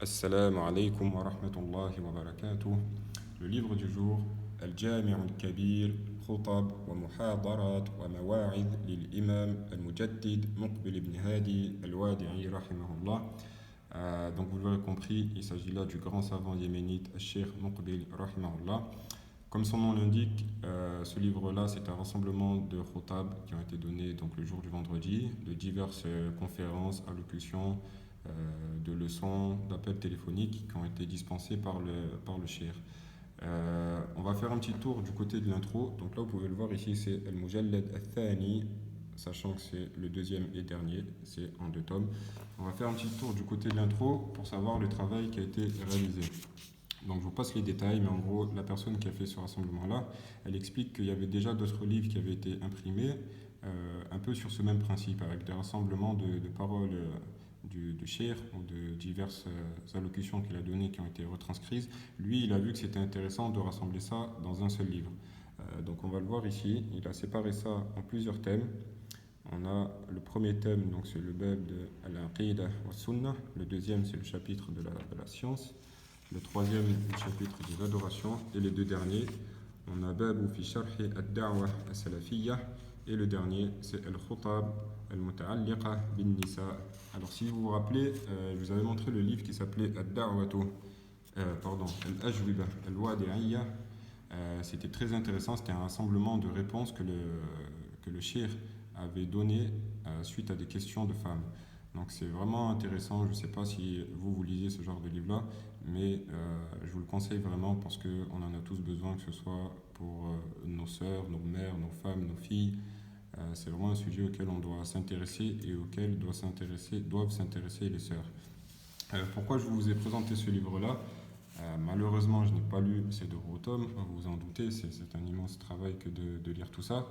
Assalamu alaikum wa rahmatullahi wa barakatuh. Le livre du jour, Al-Jami' al-Kabir, Khutab wa Muhadarat wa Mawa'id l'imam al-Mujaddid Muqbil ibn Hadi al-Wadi'i rahimahullah. Donc vous l'aurez compris, il s'agit là du grand savant yéménite Cheikh Muqbil rahimahullah. Comme son nom l'indique, ce livre-là, c'est un rassemblement de khutab qui ont été donnés donc, le jour du vendredi, de diverses conférences, allocutions, de leçons, d'appels téléphoniques qui ont été dispensés par le cheikh. On va faire un petit tour du côté de l'intro. Donc là, vous pouvez le voir ici, c'est Al-Mujallad Al-Thani, sachant que c'est le deuxième et dernier, c'est en 2 tomes. On va faire un petit tour du côté de l'intro pour savoir le travail qui a été réalisé. Donc je vous passe les détails, mais en gros, la personne qui a fait ce rassemblement-là, elle explique qu'il y avait déjà d'autres livres qui avaient été imprimés, un peu sur ce même principe, avec des rassemblements de paroles du cheikh ou de diverses allocutions qu'il a données qui ont été retranscrites. Lui, il a vu que c'était intéressant de rassembler ça dans un seul livre. Donc on va le voir ici, il a séparé ça en plusieurs thèmes. On a le premier thème, donc c'est le bab de Al-Aqida wa Sunnah. Le deuxième, c'est le chapitre de la science. Le troisième, le chapitre des adorations. Et les deux derniers, on a Babu fi sharhi ad-da'wa as-salafiyya. Et le dernier, c'est Al-Khutab al-Muta'alliqa bin Nisa. Alors, si vous vous rappelez, je vous avais montré le livre qui s'appelait Ad-Da'watu, Al-Ajwiba al-Wadi'iyya. C'était très intéressant, c'était un rassemblement de réponses que le cheikh avait donné suite à des questions de femmes. Donc c'est vraiment intéressant, je ne sais pas si vous lisez ce genre de livre-là, mais je vous le conseille vraiment parce qu'on en a tous besoin, que ce soit pour nos sœurs, nos mères, nos femmes, nos filles. C'est vraiment un sujet auquel on doit s'intéresser et auquel doivent s'intéresser les sœurs. Pourquoi je vous ai présenté ce livre-là? Malheureusement, je n'ai pas lu ces 2 gros tomes, vous vous en doutez, c'est un immense travail que de lire tout ça.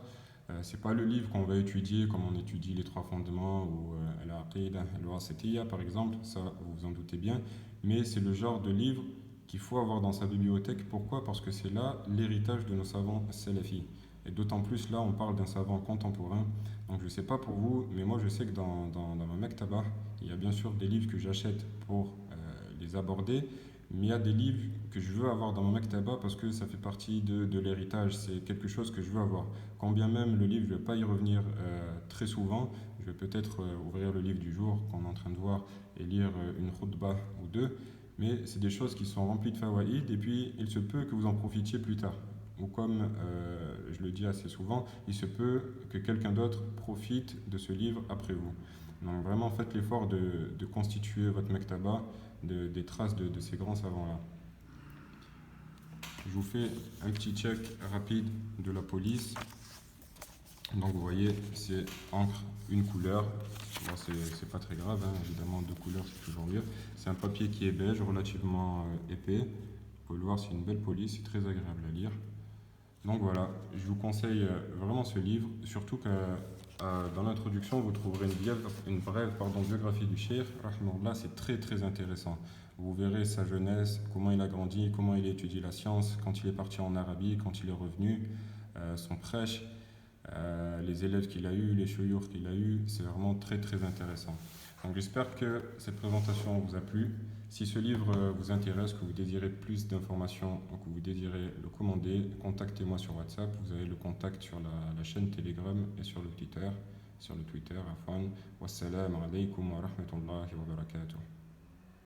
C'est pas le livre qu'on va étudier comme on étudie les 3 fondements ou Al-Aqida, Al-Wasitiyya par exemple, ça vous vous en doutez bien, mais c'est le genre de livre qu'il faut avoir dans sa bibliothèque. Pourquoi? Parce que c'est là l'héritage de nos savants salafis. Et d'autant plus là, on parle d'un savant contemporain. Donc je ne sais pas pour vous, mais moi je sais que dans ma maktaba, il y a bien sûr des livres que j'achète pour les aborder, mais il y a des livres que je veux avoir dans ma maktaba parce que ça fait partie de l'héritage, c'est quelque chose que je veux avoir. Quand bien même le livre, je ne vais pas y revenir très souvent, je vais peut-être ouvrir le livre du jour qu'on est en train de voir et lire une khutbah ou deux, mais c'est des choses qui sont remplies de fawaïd et puis il se peut que vous en profitiez plus tard. Ou comme je le dis assez souvent, il se peut que quelqu'un d'autre profite de ce livre après vous. Donc vraiment faites l'effort de constituer votre maktaba des traces de ces grands savants-là. Je vous fais un petit check rapide de la police. Donc vous voyez, c'est encre, une couleur. Bon, c'est pas très grave, hein, évidemment, 2 couleurs c'est toujours mieux. C'est un papier qui est beige, relativement épais. Vous pouvez le voir, c'est une belle police, c'est très agréable à lire. Donc voilà, je vous conseille vraiment ce livre, surtout que dans l'introduction, vous trouverez une brève biographie du cheikh. Rahimahullah, c'est très très intéressant. Vous verrez sa jeunesse, comment il a grandi, comment il a étudié la science, quand il est parti en Arabie, quand il est revenu, son prêche, les élèves qu'il a eus, les chouyours qu'il a eus, c'est vraiment très très intéressant. Donc j'espère que cette présentation vous a plu. Si ce livre vous intéresse, que vous désirez plus d'informations ou que vous désirez le commander, contactez-moi sur WhatsApp. Vous avez le contact sur la chaîne Telegram et sur le Twitter. Wassalamu alaikum wa rahmatullahi wa barakatuh.